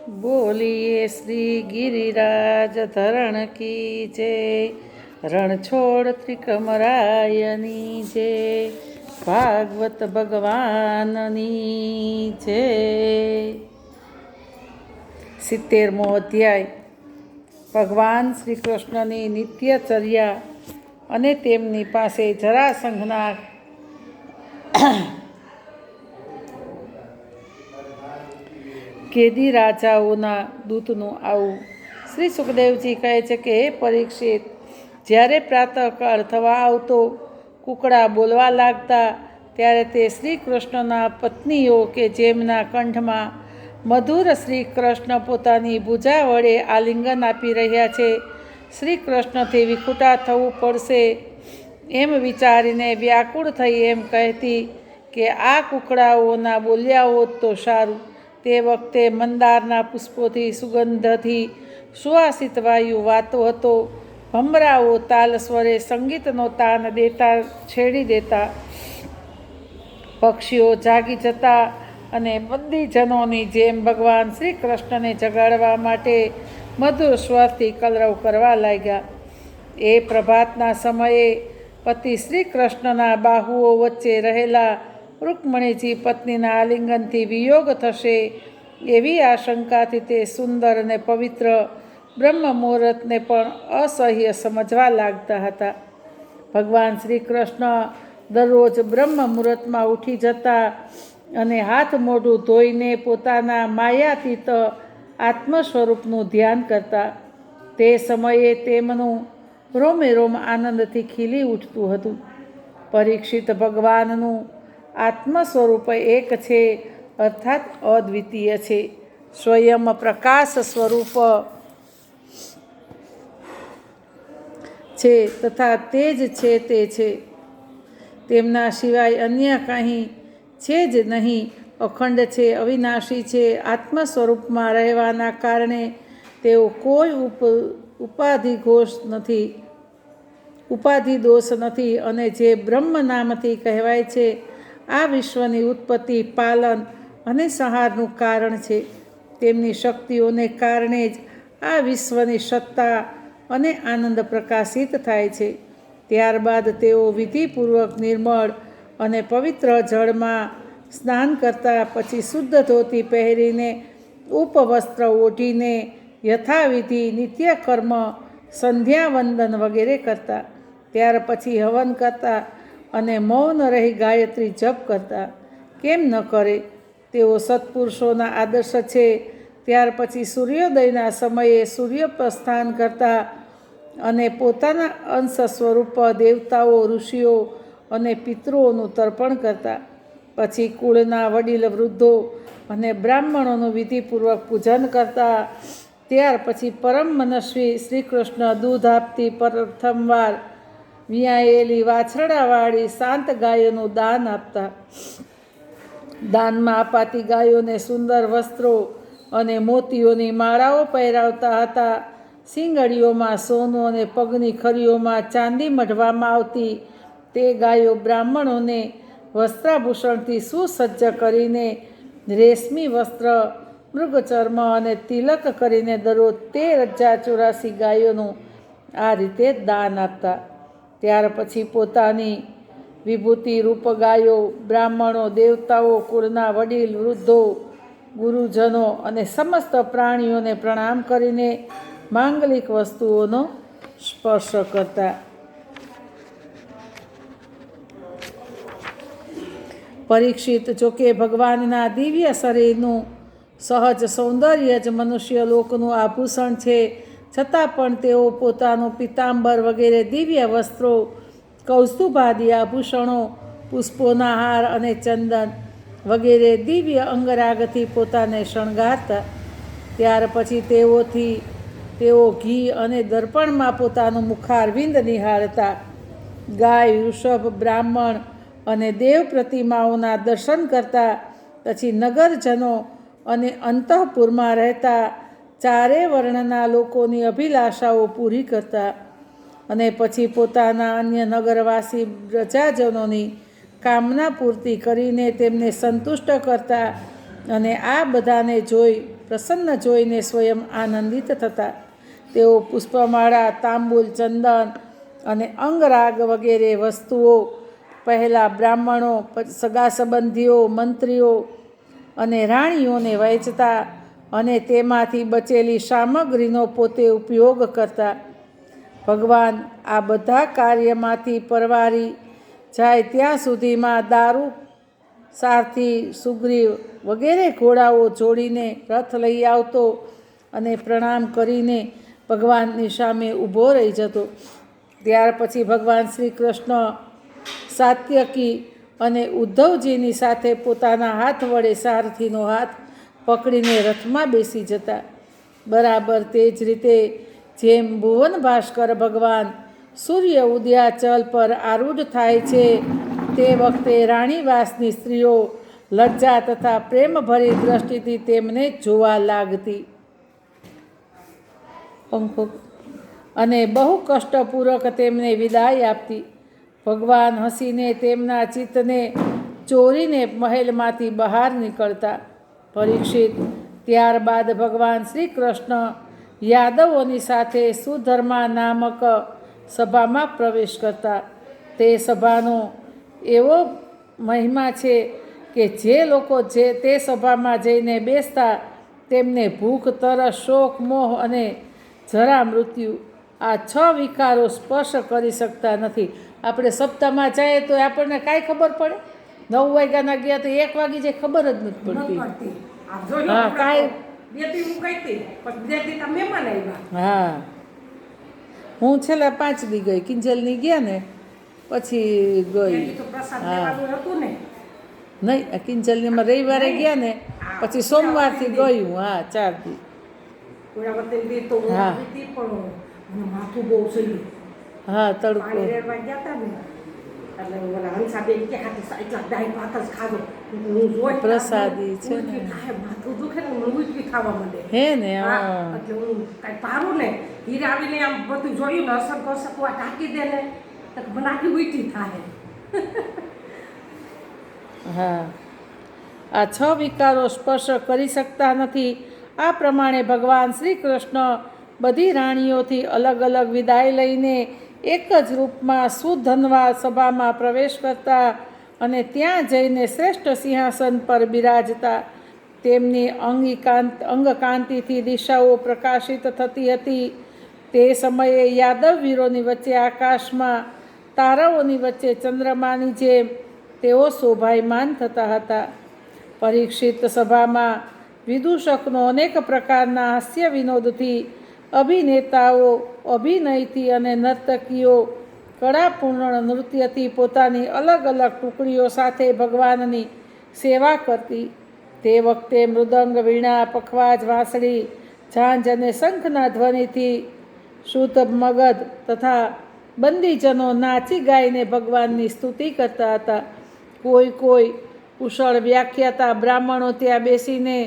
બોલીએ શ્રી ગિરિરાજ ધરણ કી જય, રણછોડ ત્રિકમરાયની જય, ભાગવત ભગવાનની જય। 70મો અધ્યાય ભગવાન શ્રી કૃષ્ણની નિત્યચર્યા અને તેમની પાસે જરાસંઘના કેદી રાજાઓના દૂતનું આવું। શ્રી સુખદેવજી કહે છે કે હે પરીક્ષિત, જ્યારે પ્રાતઃકાળ થવા આવતો, કુકડા બોલવા લાગતા, ત્યારે તે શ્રી કૃષ્ણના પત્નીઓ કે જેમના કંઠમાં મધુર શ્રી કૃષ્ણ પોતાની ભુજા વડે આલિંગન આપી રહ્યા છે, શ્રી કૃષ્ણથી વિખૂટા થવું પડશે એમ વિચારીને વ્યાકુળ થઈ એમ કહેતી કે આ કુકડાઓના બોલ્યા હોત તો સારું। તે વખતે મંદારના પુષ્પોથી સુગંધથી સુવાસિત વાયુ વાતો હતો, ભમરાઓ તાલ સ્વરે સંગીતનો તાન દેતા છેડી દેતા, પક્ષીઓ જાગી જતા અને બંદીજનોની જેમ ભગવાન શ્રી કૃષ્ણને જગાડવા માટે મધુર સ્વરથી કલરવ કરવા લાગ્યા। એ પ્રભાતના સમયે પતિ શ્રી કૃષ્ણના બાહુઓ વચ્ચે રહેલા રૂકમણીજી પત્નીના આલિંગનથી વિયોગ થશે એવી આશંકાથી તે સુંદર અને પવિત્ર બ્રહ્મ મુહૂર્તને પણ અસહ્ય સમજવા લાગતા હતા। ભગવાન શ્રી કૃષ્ણ દરરોજ બ્રહ્મ મુહૂર્તમાં ઉઠી જતા અને હાથ મોઢું ધોઈને પોતાના માયાતીત આત્મ સ્વરૂપનું ધ્યાન કરતા। તે સમયે તેમનું રોમે રોમ આનંદથી ખીલી ઉઠતું હતું। પરીક્ષિત, ભગવાનનું આત્મ સ્વરૂપ એક છે, અર્થાત અદ્વિતીય છે, સ્વયં પ્રકાશ સ્વરૂપ છે તથા તે જ છે તે છે, તેમના સિવાય અન્ય કંઈ છે જ નહીં, અખંડ છે, અવિનાશી છે। આત્મ સ્વરૂપમાં રહેવાના કારણે તેઓ કોઈ ઉપાધિ દોષ નથી અને જે બ્રહ્મ નામથી કહેવાય છે, આ વિશ્વની ઉત્પત્તિ, પાલન અને સંહારનું કારણ છે। તેમની શક્તિઓને કારણે જ આ વિશ્વની સત્તા અને આનંદ પ્રકાશિત થાય છે। ત્યારબાદ તેઓ વિધિપૂર્વક નિર્મળ અને પવિત્ર જળમાં સ્નાન કરતા, પછી શુદ્ધ ધોતી પહેરીને ઉપવસ્ત્ર ઓઢીને યથાવિધિ નિત્યકર્મ સંધ્યાવંદન વગેરે કરતા, ત્યાર પછી હવન કરતા અને મૌન રહી ગાયત્રી જપ કરતા। કેમ ન કરે? તેઓ સત્પુરુષોના આદર્શ છે। ત્યાર પછી સૂર્યોદયના સમયે સૂર્ય પ્રસ્થાન કરતા અને પોતાના અંશ સ્વરૂપ દેવતાઓ, ઋષિઓ અને પિતૃઓનું તર્પણ કરતા, પછી કુળના વડીલ વૃદ્ધો અને બ્રાહ્મણોનું વિધિપૂર્વક પૂજન કરતા, ત્યાર પછી પરમ મનસ્વી શ્રી કૃષ્ણ દૂધ આપતી પ્રથમવાર વિયાયેલી વાછરડાવાળી શાંત ગાયોનું દાન આપતા। દાનમાં અપાતી ગાયોને સુંદર વસ્ત્રો અને મોતીઓની માળાઓ પહેરાવતા હતા। શીંગડીઓમાં સોનું અને પગની ખરીઓમાં ચાંદી મઢવામાં આવતી। તે ગાયો બ્રાહ્મણોને વસ્ત્રાભૂષણથી સુસજ્જ કરીને, રેશમી વસ્ત્ર, મૃગચર્મ અને તિલક કરીને દરરોજ 13,084 ગાયોનું આ રીતે દાન આપતા। ત્યાર પછી પોતાની વિભૂતિ રૂપ ગાયો બ્રાહ્મણો, દેવતાઓ, કુળના વડીલ વૃદ્ધો, ગુરુજનો અને સમસ્ત પ્રાણીઓને પ્રણામ કરીને માંગલિક વસ્તુઓનો સ્પર્શ કરતા। પરીક્ષિત, જોકે ભગવાનના દિવ્ય શરીરનું સહજ સૌંદર્ય જ મનુષ્ય લોકનું આભૂષણ છે, છતાં પણ તેઓ પોતાનું પિતાંબર વગેરે દિવ્ય વસ્ત્રો, કૌસ્તુભાદિ આભૂષણો, પુષ્પોના હાર અને ચંદન વગેરે દિવ્ય અંગરાગથી પોતાને શણગારતા। ત્યાર પછી તેઓ ઘી અને દર્પણમાં પોતાનું મુખારવિંદ નિહાળતા। ગાય, વૃષભ, બ્રાહ્મણ અને દેવ પ્રતિમાઓના દર્શન કરતા, પછી નગરજનો અને અંતઃપુરમાં રહેતા ચારે વર્ણના લોકોની અભિલાષાઓ પૂરી કરતા, અને પછી પોતાના અન્ય નગરવાસી પ્રજાજનોની કામના પૂર્તિ કરીને તેમને સંતુષ્ટ કરતા, અને આ બધાને જોઈ પ્રસન્ન જોઈને સ્વયં આનંદિત થતા. તેઓ પુષ્પમાળા, તાંબુલ, ચંદન અને અંગરાગ વગેરે વસ્તુઓ પહેલાં બ્રાહ્મણો, સગા સંબંધીઓ, મંત્રીઓ અને રાણીઓને વહેંચતા અને તેમાંથી બચેલી સામગ્રીનો પોતે ઉપયોગ કરતા. ભગવાન આ બધા કાર્યમાંથી પરવારી જાય ત્યાં સુધીમાં દારૂ, સારથી, સુગ્રીવ વગેરે ઘોડાઓ જોડીને રથ લઈ આવતો અને પ્રણામ કરીને ભગવાનની સામે ઊભો રહી જતો. ત્યાર પછી ભગવાન શ્રી કૃષ્ણ સાત્યકી અને ઉદ્ધવજીની સાથે પોતાના હાથ વડે સારથીનો હાથ પકડીને રથમાં બેસી જતા. બરાબર તે જ રીતે જેમ ભુવન ભાસ્કર ભગવાન સૂર્ય ઉદયાચલ પર આરૂઢ થાય છે તે વખતે રાણીવાસની સ્ત્રીઓ લજ્જા તથા પ્રેમભરી દ્રષ્ટિથી તેમને જોવા લાગતી અને બહુ કષ્ટપૂર્વક તેમને વિદાય આપતી. ભગવાન હસીને તેમના ચિત્તને ચોરીને મહેલમાંથી બહાર નીકળતા. પરીક્ષિત, ત્યારબાદ ભગવાન શ્રી કૃષ્ણ યાદવોની સાથે સુધર્મા નામક સભામાં પ્રવેશ કરતા. તે સભાનો એવો મહિમા છે કે જે લોકો તે સભામાં જઈને બેસતા તેમને ભૂખ, તરસ, શોક, મોહ અને જરા મૃત્યુ આ 6 વિકારો સ્પર્શ કરી શકતા નથી. આપણે સપ્તાહમાં જઈએ તો આપણને કાંઈ ખબર પડે? 9 વાગ્યાના ગયા તો 1 વાગી જાય, ખબર જ નથી પડતી. હા, કાંઈ. હા, હું છેલ્લા 5 દી ગઈ. કિંજલની ગયા ને પછી ગઈ. હા નહીં, કિંજલનીમાં રવિવારે ગયા ને પછી સોમવારથી ગઈ હું. હા, 4 દી. હા હા, તડકો. પ્રસાદી છે ને, હે ને? હા, આ 6 વિકારો સ્પર્શ કરી શકતા નથી. આ પ્રમાણે ભગવાન શ્રી કૃષ્ણ બધી રાણીઓથી અલગ અલગ વિદાય લઈને એક જ રૂપમાં સુધન્વા સભામાં પ્રવેશ કરતા અને ત્યાં જઈને શ્રેષ્ઠ સિંહાસન પર બિરાજતા. તેમની અંગકાંતિથી દિશાઓ પ્રકાશિત થતી હતી. તે સમયે યાદવ વીરોની વચ્ચે આકાશમાં તારાઓની વચ્ચે ચંદ્રમાની જેમ તેઓ શોભાયમાન થતા હતા. પરીક્ષિત, સભામાં વિદૂષકનો અનેક પ્રકારના હાસ્ય વિનોદથી, અભિનેતાઓ અભિનયથી અને નર્તકીઓ કળાપૂર્ણ નૃત્યથી પોતાની અલગ અલગ ટુકડીઓ સાથે ભગવાનની સેવા કરતી. તે વખતે મૃદંગ, વીણા, પખવાજ, વાંસળી, ઝાંઝ અને શંખના ધ્વનિથી શુદ્ધ મગધ તથા બંદીજનો નાચી ગાઈને ભગવાનની સ્તુતિ કરતા હતા. કોઈ કુશળ વ્યાખ્યાતા બ્રાહ્મણો ત્યાં બેસીને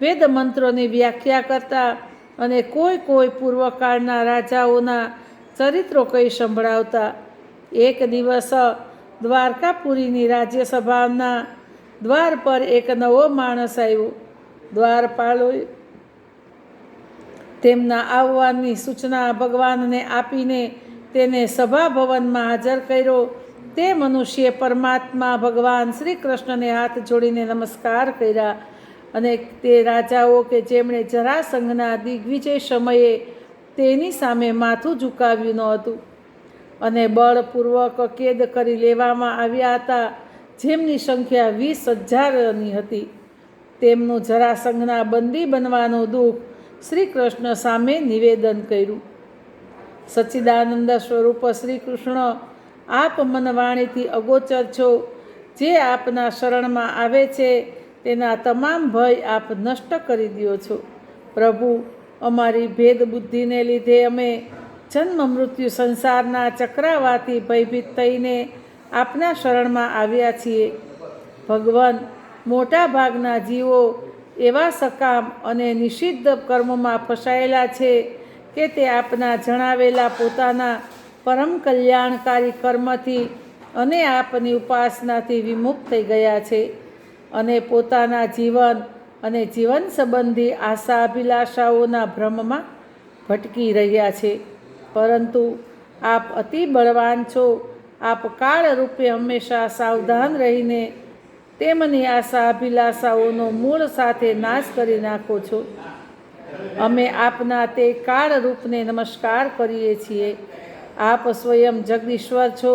વેદ મંત્રોની વ્યાખ્યા કરતા અને કોઈ પૂર્વકાળના રાજાઓના ચરિત્રો કહી સંભળાવતા. એક દિવસ દ્વારકાપુરીની રાજ્યસભાના દ્વાર પર એક નવો માણસ આવ્યો. દ્વારપાળોએ તેમના આવવાની સૂચના ભગવાનને આપીને તેને સભાભવનમાં હાજર કર્યો. તે મનુષ્યે પરમાત્મા ભગવાન શ્રી કૃષ્ણને હાથ જોડીને નમસ્કાર કર્યા અને તે રાજાઓ કે જેમણે જરાસંઘના દિગ્વિજય સમયે તેની સામે માથું ઝુકાવ્યું ન હતું અને બળપૂર્વક કેદ કરી લેવામાં આવ્યા હતા, જેમની સંખ્યા 20,000ની હતી, તેમનું જરાસંઘના બંદી બનવાનું દુઃખ શ્રી કૃષ્ણ સામે નિવેદન કર્યું. સચ્ચિદાનંદ સ્વરૂપ શ્રી કૃષ્ણ, આપ મનવાણીથી અગોચર છો. જે આપના શરણમાં આવે છે તેના તમામ ભય આપ નષ્ટ કરી દો છો. પ્રભુ, અમારી ભેદ બુદ્ધિને લીધે અમે જન્મ મૃત્યુ સંસારના ચક્રાવાથી ભયભીત થઈને આપના શરણમાં આવ્યા છીએ. ભગવાન, મોટા ભાગના જીવો એવા સકામ અને નિષિદ્ધ કર્મોમાં ફસાયેલા છે કે તે આપના જણાવેલા પોતાના પરમ કલ્યાણકારી કર્મથી અને આપની ઉપાસનાથી વિમુખ થઈ ગયા છે અને પોતાના જીવન અને જીવન સંબંધી આશા અભિલાષાઓના ભ્રમમાં ભટકી રહ્યા છે. પરંતુ આપ અતિ બળવાન છો. આપ કાળ રૂપે હંમેશા સાવધાન રહીને તેમની આશા અભિલાષાઓનો મૂળ સાથે નાશ કરી નાખો છો. અમે આપના તે કાળ રૂપને નમસ્કાર કરીએ છીએ. આપ સ્વયં જગદીશ્વર છો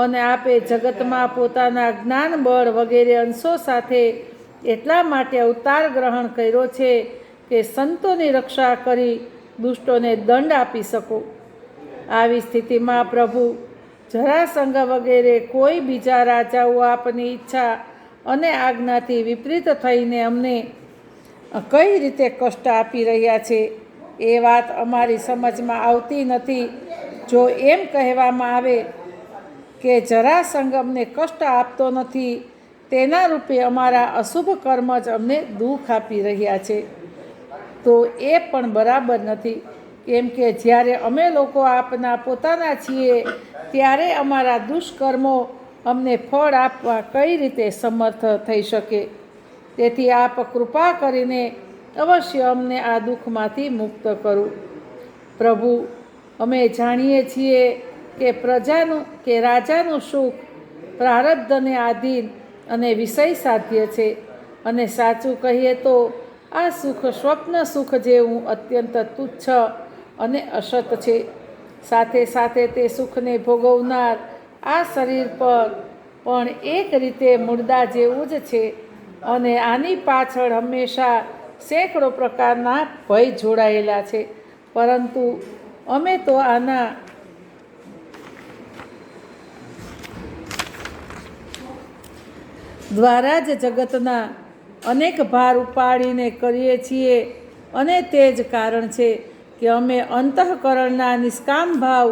અને આપે જગતમાં પોતાના જ્ઞાન બળ વગેરે અંશો સાથે એટલા માટે અવતાર ગ્રહણ કર્યો છે કે સંતોની રક્ષા કરી દુષ્ટોને દંડ આપી શકો. આવી સ્થિતિમાં પ્રભુ જરાસંઘ વગેરે કોઈ બીજા રાજાઓ આપની ઈચ્છા અને આજ્ઞાથી વિપરીત થઈને અમને કઈ રીતે કષ્ટ આપી રહ્યા છે એ વાત અમારી સમજમાં આવતી નથી. જો એમ કહેવામાં આવે કે જરાસંઘ અમને કષ્ટ આપતો નથી, તેના રૂપે અમારા અશુભ કર્મ જ અમને દુઃખ આપી રહ્યા છે, તો એ પણ બરાબર નથી. કેમ કે જ્યારે અમે લોકો આપના પોતાના છીએ ત્યારે અમારા દુષ્કર્મો અમને ફળ આપવા કઈ રીતે સમર્થ થઈ શકે? તેથી આપ કૃપા કરીને અવશ્ય અમને આ દુઃખમાંથી મુક્ત કરો. પ્રભુ, અમે જાણીએ છીએ કે રાજાનું સુખ પ્રારબ્ધને આધીન અને વિષય સાધ્ય છે, અને સાચું કહીએ તો આ સુખ સ્વપ્ન સુખ જેવું અત્યંત તુચ્છ અને અસત છે. સાથે સાથે તે સુખને ભોગવનાર આ શરીર પર પણ એક રીતે મુર્દા જેવું જ છે, અને આની પાછળ હંમેશા સેંકડો પ્રકારના ભય જોડાયેલા છે. પરંતુ અમે તો આના દ્વારા જ જગતના અનેક ભાર ઉપાડીને કરીએ છીએ, અને તે જ કારણ છે કે અમે અંતઃકરણના નિષ્કામ ભાવ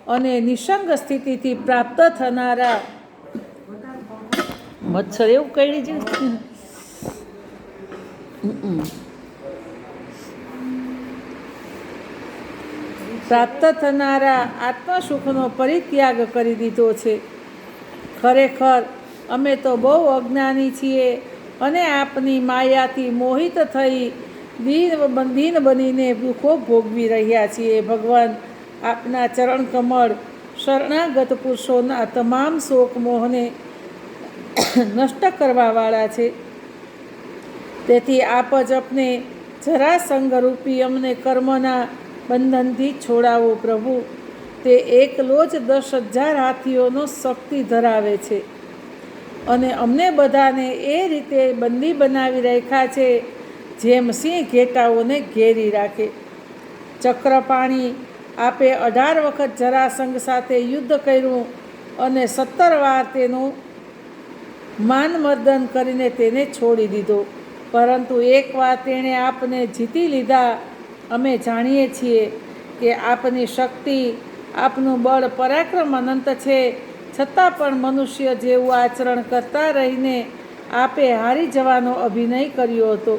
અને નિસંગ સ્થિતિથી પ્રાપ્ત થનારા મચ્છર એવું કરી છે પ્રાપ્ત થનારા આત્મસુખનો પરિત્યાગ કરી દીધો છે. ખરેખર અમે તો બહુ અજ્ઞાની છીએ અને આપની માયાથી મોહિત થઈ દીન બનીને દુઃખો ભોગવી રહ્યા છીએ. ભગવાન, આપના ચરણ કમળ શરણાગત પુરુષોના તમામ શોક મોહને નષ્ટ કરવાવાળા છે. તેથી આપ જ આપને જરાસંઘ રૂપી અમને કર્મના બંધનથી છોડાવો. પ્રભુ, તે એકલો જ 10,000 હાથીઓનો શક્તિ ધરાવે છે અને અમને બધાને એ રીતે બંદી બનાવી રાખ્યા છે જેમ સિંહ ઘેટાઓને ઘેરી રાખે. ચક્રપાણી, આપે 18 વખત જરાસંઘ સાથે યુદ્ધ કર્યું અને 17 વાર તેનું માનમર્દન કરીને તેને છોડી દીધો. પરંતુ એકવાર તેણે આપને જીતી લીધા. અમે જાણીએ છીએ કે આપની શક્તિ, આપનું બળ પરાક્રમ અનંત છે, છતાં પણ મનુષ્ય જેવું આચરણ કરતા રહીને આપે હારી જવાનો અભિનય કર્યો હતો.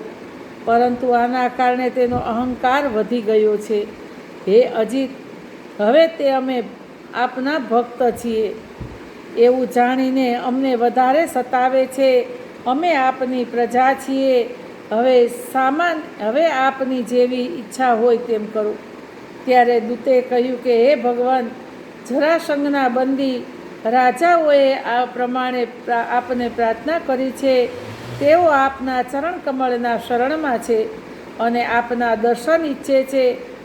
પરંતુ આના કારણે તેનો અહંકાર વધી ગયો છે. હે અજીત, હવે તે અમે આપના ભક્ત છીએ એવું જાણીને અમને વધારે સતાવે છે. અમે આપની પ્રજા છીએ. હવે આપની જેવી ઈચ્છા હોય તેમ કરો. ત્યારે દૂતે કહ્યું કે હે ભગવાન, જરાસંઘના બંદી રાજાઓએ આ પ્રમાણે આપને પ્રાર્થના કરી છે. તેઓ આપના ચરણ કમળના શરણમાં છે અને આપના દર્શન ઈચ્છે છે.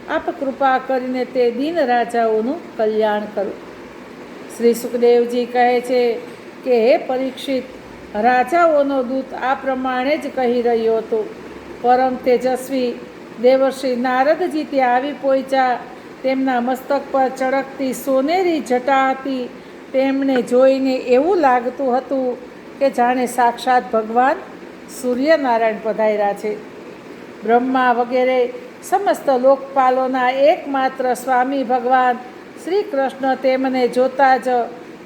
આપ કૃપા કરીને તે દીન રાજાઓનું કલ્યાણ કરો. શ્રી સુખદેવજી કહે છે કે હે પરીક્ષિત, રાજાઓનો દૂત આ પ્રમાણે જ કહી રહ્યો હતો. પરમ તેજસ્વી દેવર્ષિ નારદજી ત્યાં આવી પહોંચ્યા. તેમના મસ્તક પર ચળકતી સોનેરી જટા હતી. તેમને જોઈને એવું લાગતું હતું કે જાણે સાક્ષાત ભગવાન સૂર્યનારાયણ પધાર્યા છે. બ્રહ્મા વગેરે સમસ્ત લોકપાલોના એકમાત્ર સ્વામી ભગવાન શ્રી કૃષ્ણ તેમને જોતા જ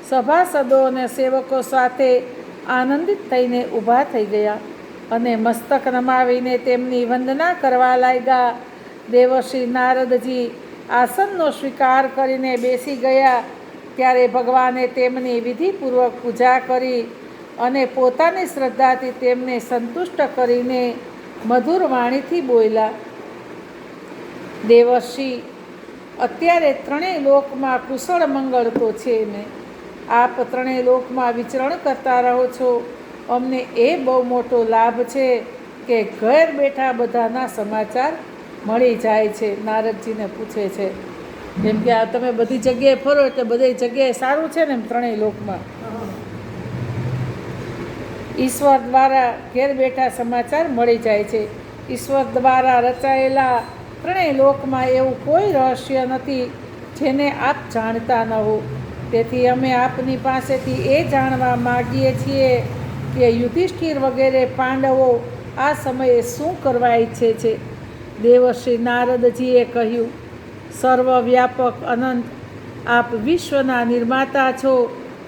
સભાસદો અને સેવકો સાથે આનંદિત થઈને ઊભા થઈ ગયા અને મસ્તક નમાવીને તેમની વંદના કરવા લાગ્યા. દેવર્ષિ નારદજી આસનનો સ્વીકાર કરીને બેસી ગયા. ત્યારે ભગવાને તેમની વિધિપૂર્વક પૂજા કરી અને પોતાની શ્રદ્ધાથી તેમને સંતુષ્ટ કરીને મધુર વાણીથી બોલ્યા, દેવર્ષિ, અત્યારે ત્રણેય લોકમાં કુશળ મંગળ તો છે ને. આપ ત્રણેય લોકમાં વિચરણ કરતા રહો છો. અમને એ બહુ મોટો લાભ છે કે ઘર બેઠા બધાના સમાચાર મળી જાય છે. નારદજીને પૂછે છે, જેમ કે આ તમે બધી જગ્યાએ ફરો એટલે બધી જગ્યાએ સારું છે ને એમ ત્રણેય લોકમાં ઈશ્વર દ્વારા ઘેર બેઠા સમાચાર મળી જાય છે. ઈશ્વર દ્વારા રચાયેલા ત્રણેય લોકમાં એવું કોઈ રહસ્ય નથી જેને આપ જાણતા ન હો. તેથી અમે આપની પાસેથી એ જાણવા માગીએ છીએ કે યુધિષ્ઠિર વગેરે પાંડવો આ સમયે શું કરવા ઈચ્છે છે. દેવર્ષિ નારદજીએ કહ્યું, સર્વવ્યાપક અનંત, આપ વિશ્વના નિર્માતા છો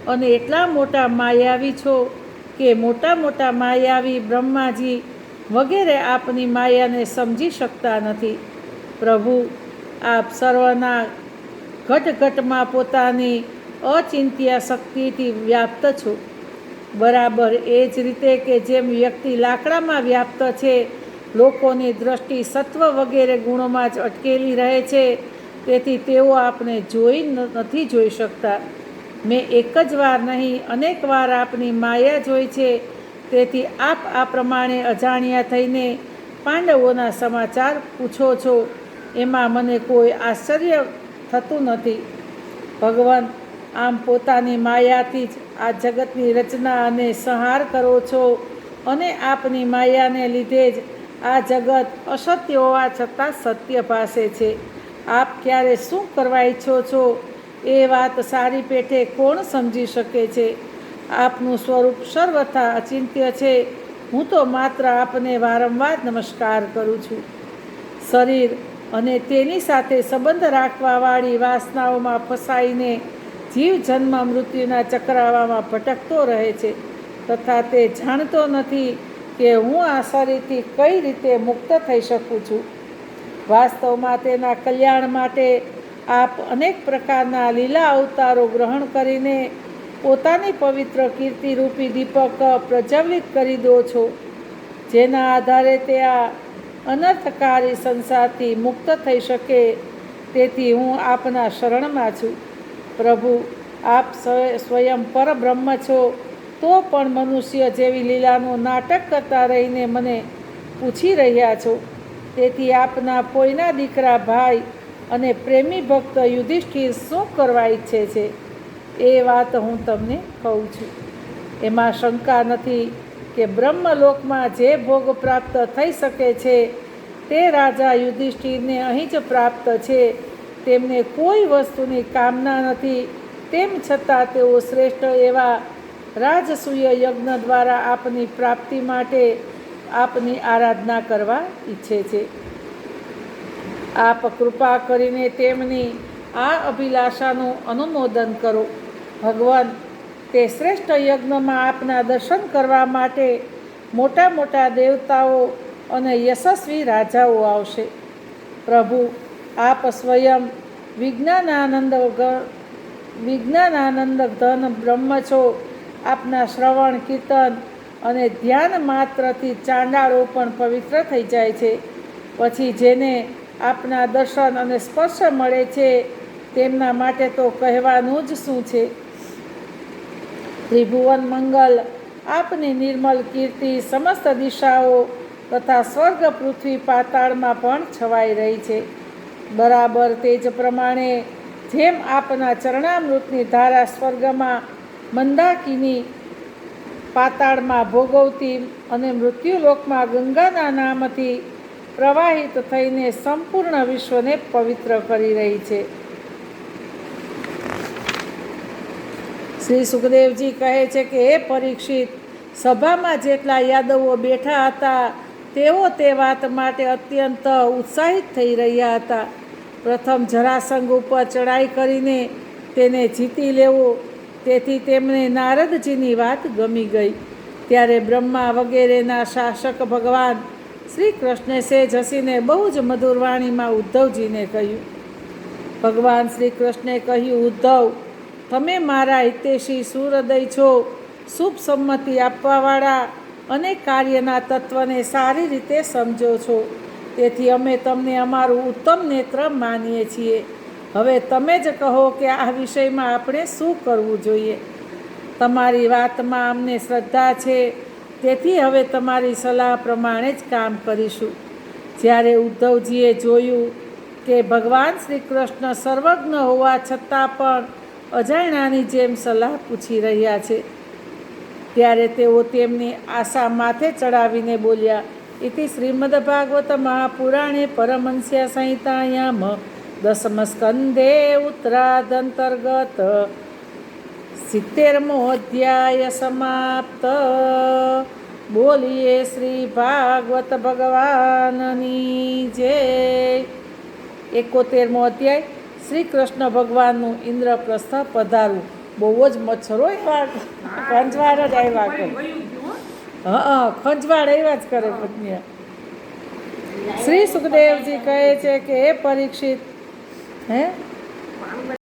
અને એટલા મોટા માયાવી છો કે મોટા મોટા માયાવી બ્રહ્માજી વગેરે આપની માયાને સમજી શકતા નથી. પ્રભુ, આપ સર્વના ઘટઘટમાં પોતાની અચિંત્ય શક્તિથી વ્યાપ્ત છો. બરાબર એ જ રીતે કે જેમ વ્યક્તિ લાકડામાં વ્યાપ્ત છે, લોકોની દ્રષ્ટિ સત્વ વગેરે ગુણોમાં જ અટકેલી રહે છે, તેથી તેઓ આપને નથી જોઈ શકતા. મેં એક જ વાર નહીં, અનેક વાર આપની માયા જોઈ છે. તેથી આપ આ પ્રમાણે અજાણ્યા થઈને પાંડવોના સમાચાર પૂછો છો, એમાં મને કોઈ આશ્ચર્ય થતું નથી. ભગવાન, આમ પોતાની માયાથી જ આ જગતની રચના અને સંહાર કરો છો અને આપની માયાને લીધે જ આ જગત અસત્ય હોવા છતાં સત્ય પાસે છે. આપ ક્યારે શું કરવા ઈચ્છો છો એ વાત સારી પેઠે કોણ સમજી શકે છે. આપનું સ્વરૂપ સર્વથા અચિંત્ય છે. હું તો માત્ર આપને વારંવાર નમસ્કાર કરું છું. શરીર અને તેની સાથે સંબંધ રાખવાવાળી વાસનાઓમાં ફસાઈને જીવ જન્મ મૃત્યુના ચક્રાવામાં ભટકતો રહે છે, તથા તે જાણતો નથી કે હું આ શરીરથી કઈ રીતે મુક્ત થઈ શકું છું. વાસ્તવમાં તેના કલ્યાણ માટે આપ અનેક પ્રકારના લીલા અવતારો ગ્રહણ કરીને પોતાની પવિત્ર કીર્તિરૂપી દીપક પ્રજ્વલિત કરી દો છો, જેના આધારે તે આ અનર્થકારી સંસારથી મુક્ત થઈ શકે. તેથી હું આપના શરણમાં છું. પ્રભુ, આપ સ્વયં પરબ્રહ્મ છો, તો પણ મનુષ્ય જેવી લીલાનું નાટક કરતા રહીને મને પૂછી રહ્યા છો. તેથી આપના પોઈના દીકરા ભાઈ અને પ્રેમી ભક્ત યુધિષ્ઠિર શું કરવા ઈચ્છે છે એ વાત હું તમને કહું છું. એમાં શંકા નથી કે બ્રહ્મલોકમાં જે ભોગ પ્રાપ્ત થઈ શકે છે તે રાજા યુધિષ્ઠિરને અહીં જ પ્રાપ્ત છે. તેમને કોઈ વસ્તુની કામના નથી, તેમ છતાં તેઓ શ્રેષ્ઠ એવા રાજસૂય યજ્ઞ દ્વારા આપની પ્રાપ્તિ માટે આપની આરાધના કરવા ઈચ્છે છે. આપ કૃપા કરીને તેમની આ અભિલાષાનું અનુમોદન કરો. ભગવાન, તે શ્રેષ્ઠ યજ્ઞમાં આપના દર્શન કરવા માટે મોટા મોટા દેવતાઓ અને યશસ્વી રાજાઓ આવશે. પ્રભુ, આપ સ્વયં વિજ્ઞાનાનંદ ધન બ્રહ્મ છો. આપના શ્રવણ, કીર્તન અને ધ્યાન માત્રથી ચાંડાળો પણ પવિત્ર થઈ જાય છે. પછી જેને આપના દર્શન અને સ્પર્શ મળે છે તેમના માટે તો કહેવાનું જ શું છે. ત્રિભુવન મંગલ, આપની નિર્મલ કીર્તિ સમસ્ત દિશાઓ તથા સ્વર્ગ, પૃથ્વી, પાતાળમાં પણ છવાઈ રહી છે. બરાબર તે જ પ્રમાણે જેમ આપના ચરણામૃતની ધારા સ્વર્ગમાં મંદાકિની, પાતાળમાં ભોગવતી અને મૃત્યુલોકમાં ગંગાના નામથી પ્રવાહિત થઈને સંપૂર્ણ વિશ્વને પવિત્ર કરી રહી છે. શ્રી સુખદેવજી કહે છે કે હે પરીક્ષિત, સભામાં જેટલા યાદવો બેઠા હતા તેઓ તે વાત માટે અત્યંત ઉત્સાહિત થઈ રહ્યા હતા. પ્રથમ જરાસંઘ ઉપર ચડાઈ કરીને તેને જીતી લેવો, તેથી તેમને નારદજીની વાત ગમી ગઈ. ત્યારે બ્રહ્મા વગેરેના શાસક ભગવાન શ્રી કૃષ્ણે સેજ હસીને બહુ જ મધુર વાણીમાં ઉદ્ધવજીને કહ્યું. ભગવાન શ્રી કૃષ્ણે કહ્યું, ઉદ્ધવ, તમે મારા હિતેશી સુહૃદય છો. શુભ સંમતિ આપવાવાળા અને કાર્યના તત્વને સારી રીતે સમજો છો. તેથી અમે તમને અમારું ઉત્તમ નેત્ર માનીએ છીએ. હવે તમે જ કહો કે આ વિષયમાં આપણે શું કરવું જોઈએ. તમારી વાતમાં અમને શ્રદ્ધા છે, તેથી હવે તમારી સલાહ પ્રમાણે જ કામ કરીશું. જ્યારે ઉદ્ધવજીએ જોયું કે ભગવાન શ્રી કૃષ્ણ સર્વજ્ઞ હોવા છતાં પણ અજાણ્યાની જેમ સલાહ પૂછી રહ્યા છે, ત્યારે તેઓ તેમની આશા માથે ચડાવીને બોલ્યા. ઇતિ શ્રીમદ્ભાગવત મહાપુરાણે પરમહંસ્યા સંહિતાયામ દશમસ્કંધે ઉત્તરાદંતર્ગત 70મો અધ્યાય સમાપ્ત. બોલીએ શ્રી ભાગવત ભગવાનની જય. 71મો અધ્યાય શ્રી કૃષ્ણ ભગવાનનું ઇન્દ્રપ્રસ્થ પધારવું. બહુ જ મચ્છરો એવા ખંજવાળ જ આવ્યા કરે. ખંજવાળ આવ્યા જ કરે પત્ની. શ્રી સુખદેવજી કહે છે કે હે પરીક્ષિત, હે